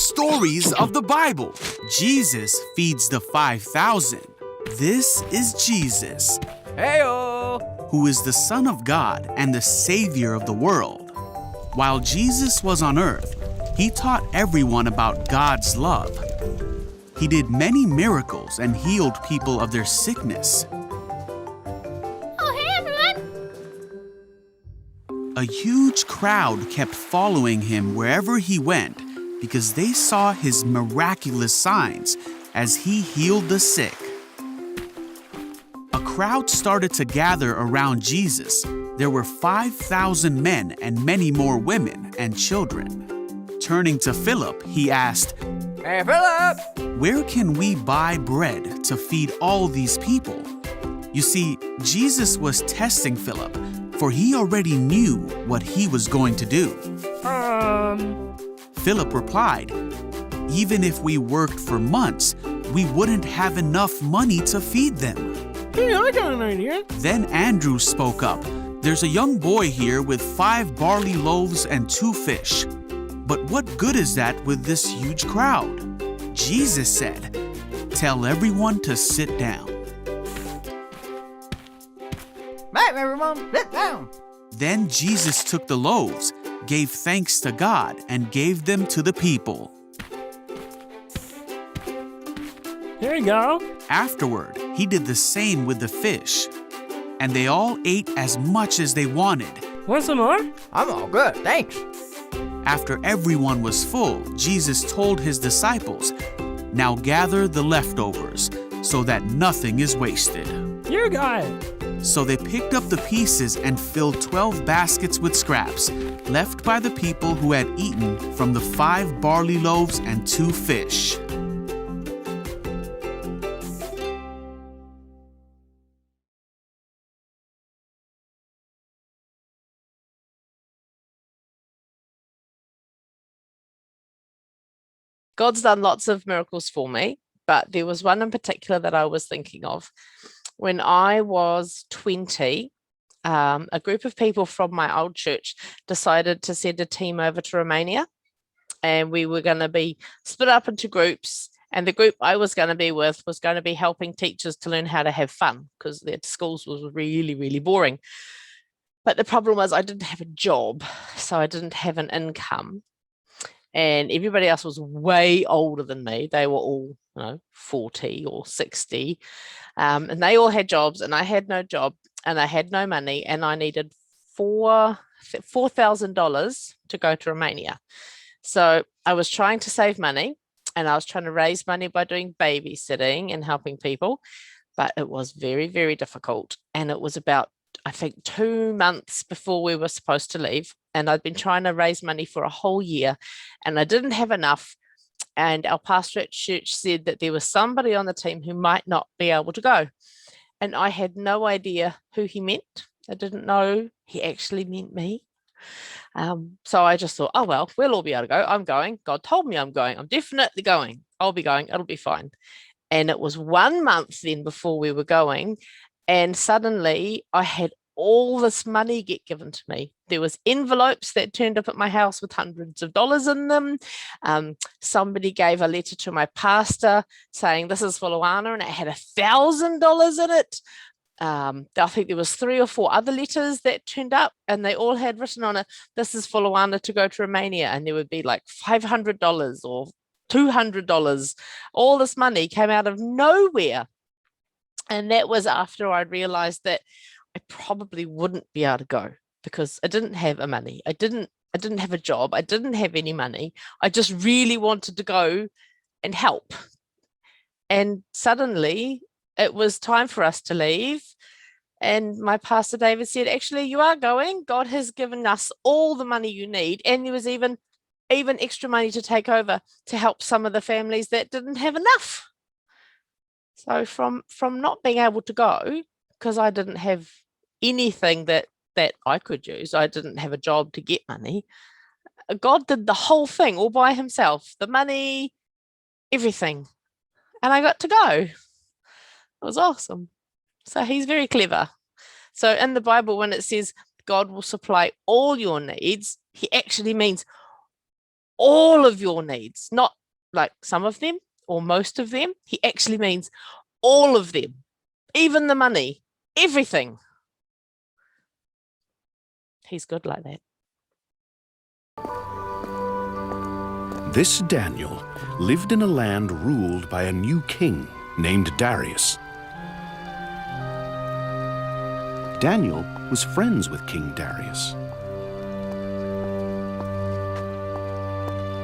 stories of the Bible. Jesus feeds the 5,000. This is Jesus, Heyo! who is the Son of God and the Savior of the world. While Jesus was on earth, he taught everyone about God's love. He did many miracles and healed people of their sickness. Oh, hey, everyone! A huge crowd kept following him wherever he went because they saw his miraculous signs as he healed the sick. A crowd started to gather around Jesus. There were 5,000 men and many more women and children. Turning to Philip, he asked, Hey, Philip! "Where can we buy bread to feed all these people?" You see, Jesus was testing Philip, for he already knew what he was going to do. Philip replied, "Even if we worked for months, we wouldn't have enough money to feed them." Hey, I got an idea. Then Andrew spoke up. "There's a young boy here with 5 barley loaves and 2 fish. But what good is that with this huge crowd?" Jesus said, "Tell everyone to sit down." Right, everyone, sit down. Then Jesus took the loaves, gave thanks to God, and gave them to the people. Here you go. Afterward, he did the same with the fish. And they all ate as much as they wanted. Want some more? I'm all good, thanks. After everyone was full, Jesus told his disciples, "Now gather the leftovers, so that nothing is wasted." You got it. So they picked up the pieces and filled 12 baskets with scraps, left by the people who had eaten from the 5 barley loaves and 2 fish. God's done lots of miracles for me, but there was one in particular that I was thinking of. When I was 20, a group of people from my old church decided to send a team over to Romania, and we were going to be split up into groups. And the group I was going to be with was going to be helping teachers to learn how to have fun because their schools was really, really boring. But the problem was I didn't have a job, so I didn't have an income. And everybody else was way older than me. They were all, 40 or 60. And they all had jobs and I had no job and I had no money and I needed $4,000 to go to Romania. So I was trying to save money and I was trying to raise money by doing babysitting and helping people. But it was very, very difficult. And it was about, I think, 2 months before we were supposed to leave. And I'd been trying to raise money for a whole year and I didn't have enough. And our pastor at church said that there was somebody on the team who might not be able to go. And I had no idea who he meant. I didn't know he actually meant me. So I just thought, oh, well, we'll all be able to go. I'm going. God told me I'm going. I'm definitely going. I'll be going. It'll be fine. And it was 1 month then before we were going. And suddenly I had all this money get given to me. There was envelopes that turned up at my house with hundreds of dollars in them. Somebody gave a letter to my pastor saying, "This is for Luana," and it had $1,000 in it. I think there was 3 or 4 other letters that turned up and they all had written on it, "This is for Luana to go to Romania." And there would be like $500 or $200. All this money came out of nowhere. And that was after I realized that I probably wouldn't be able to go because I didn't have a money. I didn't have a job. I didn't have any money. I just really wanted to go and help. And suddenly it was time for us to leave. And my pastor David said, "Actually, you are going. God has given us all the money you need." And there was even extra money to take over to help some of the families that didn't have enough. So from not being able to go, because I didn't have anything that I could use, I didn't have a job to get money, God did the whole thing all by himself, the money, everything. And I got to go. It was awesome. So he's very clever. So in the Bible, when it says God will supply all your needs, he actually means all of your needs, not like some of them or most of them. He actually means all of them, even the money, everything. He's good like that. This Daniel lived in a land ruled by a new king named Darius. Daniel was friends with King Darius.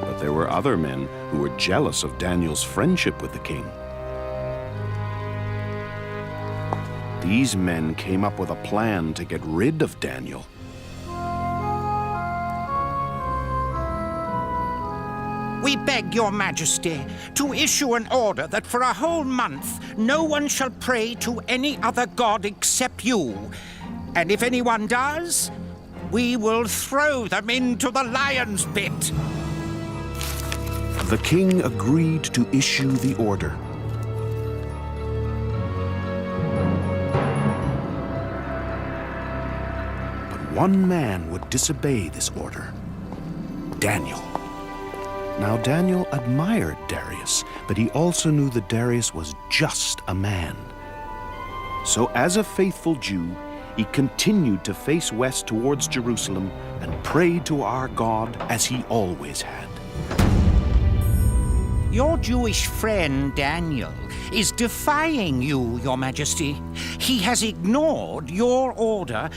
But there were other men who were jealous of Daniel's friendship with the king. These men came up with a plan to get rid of Daniel. We beg your majesty to issue an order that for a whole month no one shall pray to any other god except you. And if anyone does, we will throw them into the lion's pit. The king agreed to issue the order. But one man would disobey this order: Daniel. Now Daniel admired Darius, but he also knew that Darius was just a man. So as a faithful Jew, he continued to face west towards Jerusalem and prayed to our God as he always had. Your Jewish friend, Daniel, is defying you, your majesty. He has ignored your order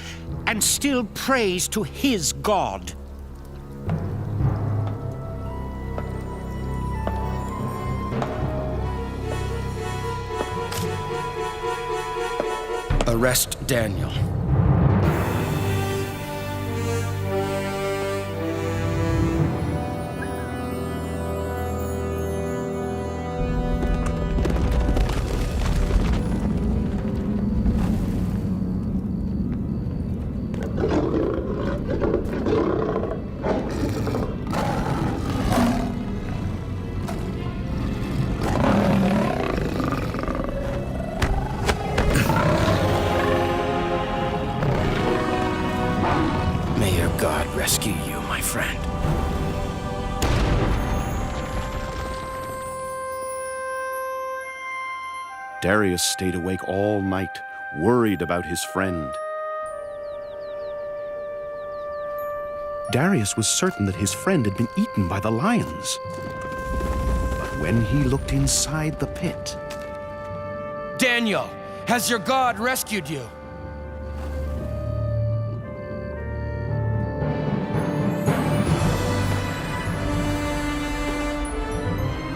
and still prays to his God. Arrest Daniel. May your God rescue you, my friend. Darius stayed awake all night, worried about his friend. Darius was certain that his friend had been eaten by the lions. But when he looked inside the pit, Daniel, has your God rescued you?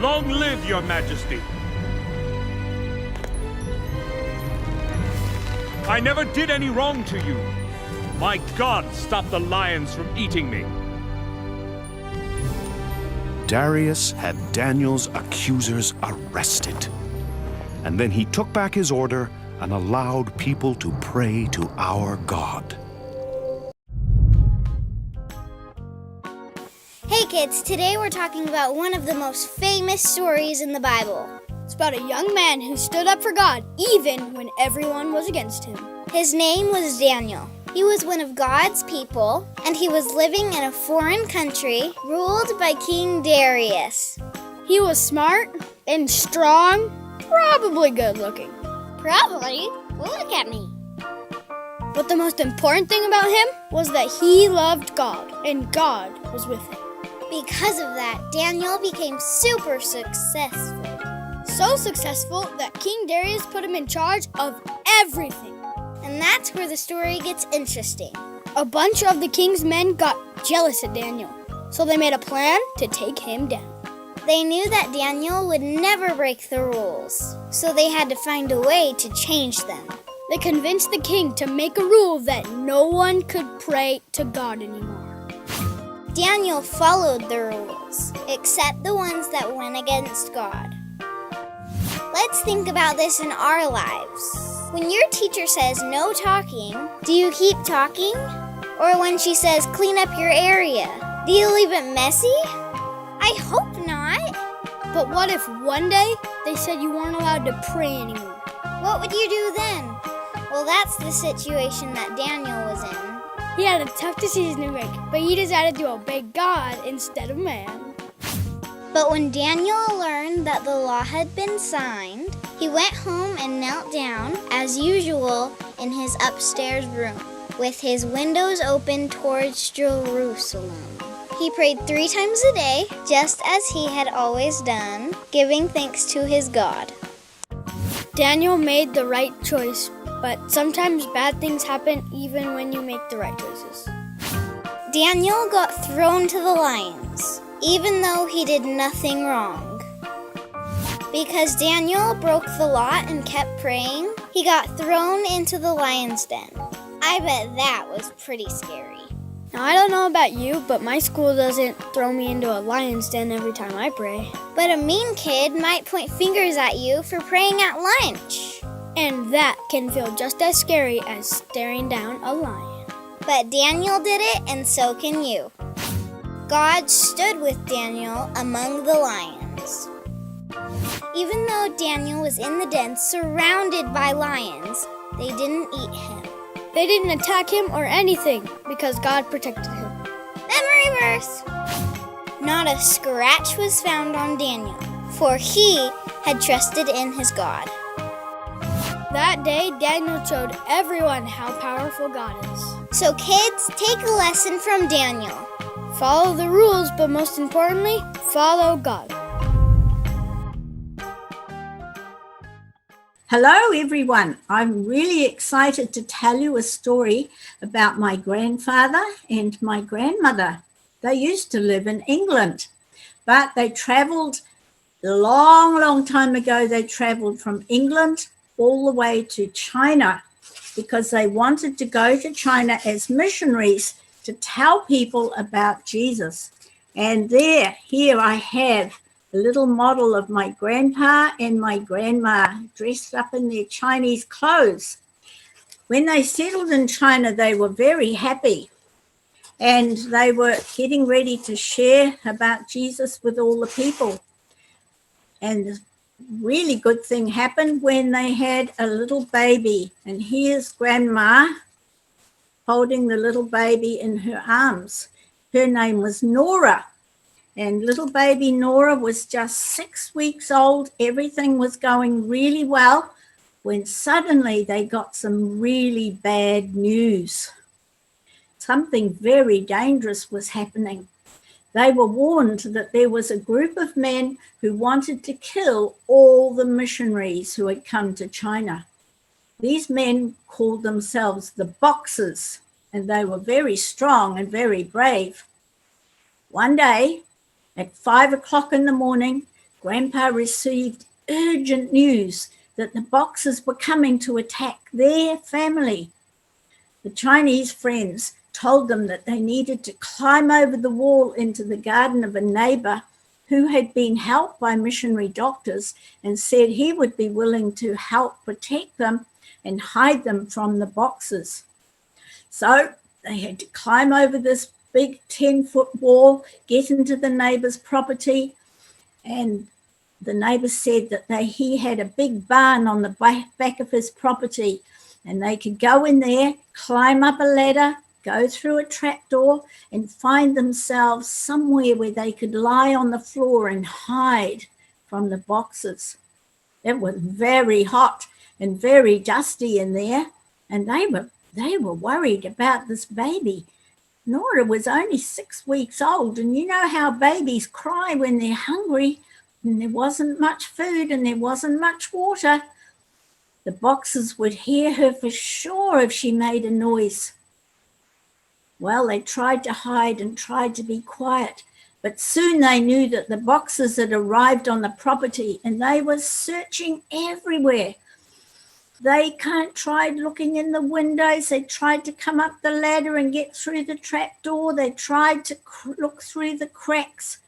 Long live your majesty! I never did any wrong to you. My God stopped the lions from eating me. Darius had Daniel's accusers arrested. And then he took back his order and allowed people to pray to our God. Hey kids, today we're talking about one of the most famous stories in the Bible. It's about a young man who stood up for God, even when everyone was against him. His name was Daniel. He was one of God's people, and he was living in a foreign country ruled by King Darius. He was smart and strong, probably good looking. Probably. Look at me. But the most important thing about him was that he loved God, and God was with him. Because of that, Daniel became super successful. So successful that King Darius put him in charge of everything. And that's where the story gets interesting. A bunch of the king's men got jealous of Daniel, so they made a plan to take him down. They knew that Daniel would never break the rules, so they had to find a way to change them. They convinced the king to make a rule that no one could pray to God anymore. Daniel followed the rules, except the ones that went against God. Let's think about this in our lives. When your teacher says no talking, do you keep talking? Or when she says clean up your area, do you leave it messy? I hope not. But what if one day they said you weren't allowed to pray anymore? What would you do then? Well, that's the situation that Daniel was in. He had a tough decision to make, but he decided to obey God instead of man. But when Daniel learned that the law had been signed, he went home and knelt down, as usual, in his upstairs room, with his windows open towards Jerusalem. He prayed 3 times a day, just as he had always done, giving thanks to his God. Daniel made the right choice, but sometimes bad things happen even when you make the right choices. Daniel got thrown to the lions, even though he did nothing wrong. Because Daniel broke the law and kept praying, he got thrown into the lion's den. I bet that was pretty scary. Now, I don't know about you, but my school doesn't throw me into a lion's den every time I pray. But a mean kid might point fingers at you for praying at lunch. And that can feel just as scary as staring down a lion. But Daniel did it, and so can you. God stood with Daniel among the lions. Even though Daniel was in the den surrounded by lions, they didn't eat him. They didn't attack him or anything because God protected him. Memory verse! Not a scratch was found on Daniel, for he had trusted in his God. That day, Daniel showed everyone how powerful God is. So kids, take a lesson from Daniel. Follow the rules, but most importantly, follow God. Hello everyone, I'm really excited to tell you a story about my grandfather and my grandmother. They used to live in England, but they traveled a long time ago. They traveled from England all the way to China because they wanted to go to China as missionaries to tell people about Jesus. And here I have a little model of my grandpa and my grandma dressed up in their Chinese clothes. When they settled in China, they were very happy and they were getting ready to share about Jesus with all the people. And a really good thing happened when they had a little baby. And here's grandma holding the little baby in her arms. Her name was Nora. And little baby Nora was just 6 weeks old. Everything was going really well when suddenly they got some really bad news. Something very dangerous was happening. They were warned that there was a group of men who wanted to kill all the missionaries who had come to China. These men called themselves the Boxers, and they were very strong and very brave. One day, at 5 o'clock in the morning, Grandpa received urgent news that the Boxers were coming to attack their family. The Chinese friends told them that they needed to climb over the wall into the garden of a neighbor who had been helped by missionary doctors and said he would be willing to help protect them and hide them from the Boxers. So they had to climb over this big 10-foot wall, get into the neighbor's property, and the neighbor said that he had a big barn on the back of his property, and they could go in there, climb up a ladder, go through a trapdoor, and find themselves somewhere where they could lie on the floor and hide from the Boxers. It was very hot and very dusty in there, and they were worried about this baby. Nora was only 6 weeks old, and you know how babies cry when they're hungry and there wasn't much food and there wasn't much water. The Boxers would hear her for sure if she made a noise. Well, they tried to hide and tried to be quiet, but soon they knew that the Boxers had arrived on the property and they were searching everywhere. They tried looking in the windows. They tried to come up the ladder and get through the trapdoor. They tried to look through the cracks.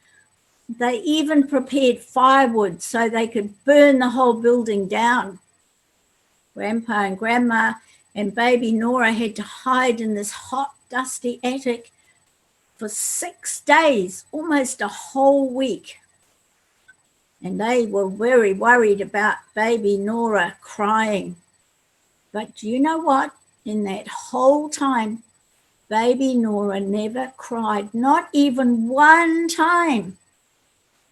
They even prepared firewood so they could burn the whole building down. Grandpa and Grandma and baby Nora had to hide in this hot, dusty attic for 6 days, almost a whole week. And they were very worried about baby Nora crying. But you know what? In that whole time, baby Nora never cried, not even one time.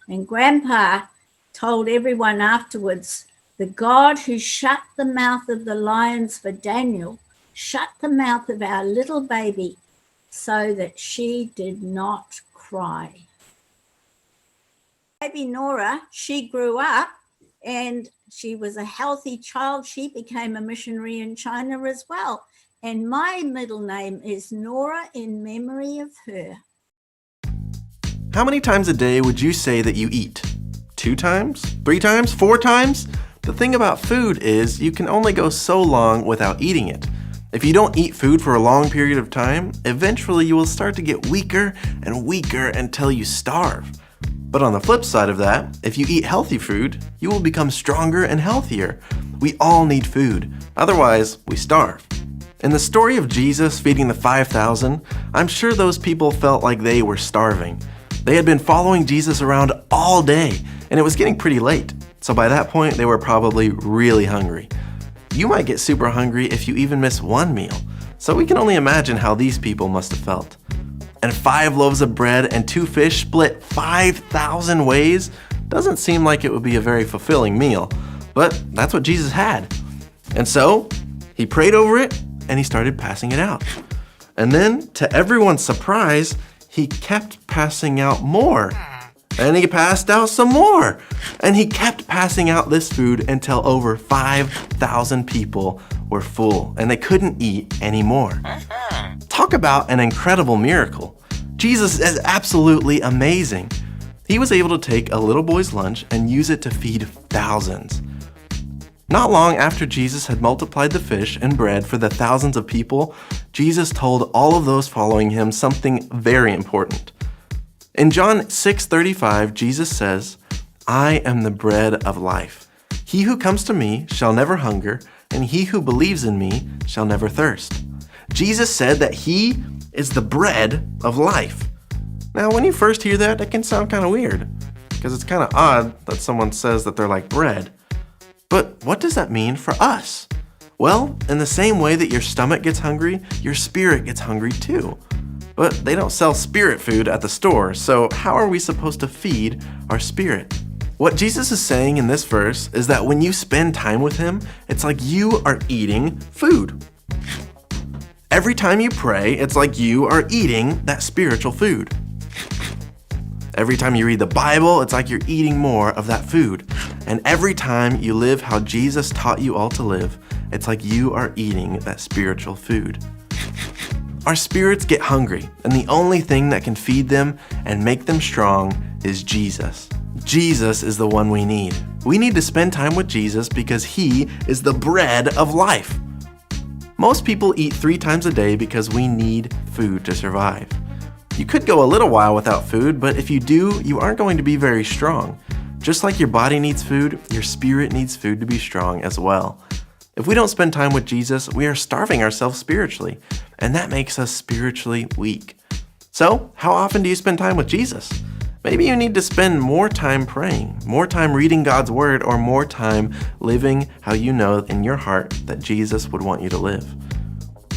And Grandpa told everyone afterwards, the God who shut the mouth of the lions for Daniel shut the mouth of our little baby so that she did not cry. Baby Nora, she grew up and she was a healthy child. She became a missionary in China as well. And my middle name is Nora in memory of her. How many times a day would you say that you eat? 2 times? 3 times? 4 times? The thing about food is you can only go so long without eating it. If you don't eat food for a long period of time, eventually you will start to get weaker and weaker until you starve. But on the flip side of that, if you eat healthy food, you will become stronger and healthier. We all need food, otherwise we starve. In the story of Jesus feeding the 5,000, I'm sure those people felt like they were starving. They had been following Jesus around all day, and it was getting pretty late. So by that point, they were probably really hungry. You might get super hungry if you even miss one meal. So we can only imagine how these people must have felt. And 5 loaves of bread and 2 fish split 5,000 ways doesn't seem like it would be a very fulfilling meal, but that's what Jesus had. And so he prayed over it and he started passing it out. And then, to everyone's surprise, he kept passing out more. And he passed out some more. And he kept passing out this food until over 5,000 people were full and they couldn't eat anymore. Talk about an incredible miracle. Jesus is absolutely amazing. He was able to take a little boy's lunch and use it to feed thousands. Not long after Jesus had multiplied the fish and bread for the thousands of people, Jesus told all of those following him something very important. In John 6:35, Jesus says, "I am the bread of life. He who comes to me shall never hunger, and he who believes in me shall never thirst." Jesus said that he is the bread of life. Now, when you first hear that, it can sound kind of weird, because it's kind of odd that someone says that they're like bread. But what does that mean for us? Well, in the same way that your stomach gets hungry, your spirit gets hungry too. But they don't sell spirit food at the store, so how are we supposed to feed our spirit? What Jesus is saying in this verse is that when you spend time with him, it's like you are eating food. Every time you pray, it's like you are eating that spiritual food. Every time you read the Bible, it's like you're eating more of that food. And every time you live how Jesus taught you all to live, it's like you are eating that spiritual food. Our spirits get hungry, and the only thing that can feed them and make them strong is Jesus. Jesus is the one we need. We need to spend time with Jesus because he is the bread of life. Most people eat 3 times a day because we need food to survive. You could go a little while without food, but if you do, you aren't going to be very strong. Just like your body needs food, your spirit needs food to be strong as well. If we don't spend time with Jesus, we are starving ourselves spiritually, and that makes us spiritually weak. So, how often do you spend time with Jesus? Maybe you need to spend more time praying, more time reading God's word, or more time living how you know in your heart that Jesus would want you to live.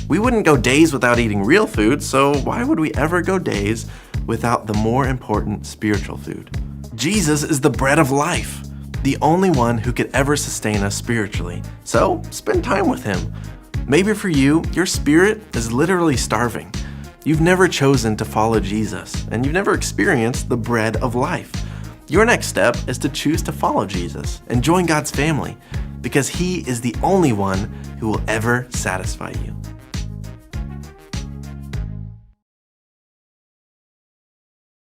We wouldn't go days without eating real food, so why would we ever go days without the more important spiritual food? Jesus is the bread of life, the only one who could ever sustain us spiritually. So, spend time with him. Maybe for you, your spirit is literally starving. You've never chosen to follow Jesus, and you've never experienced the bread of life. Your next step is to choose to follow Jesus and join God's family, because he is the only one who will ever satisfy you.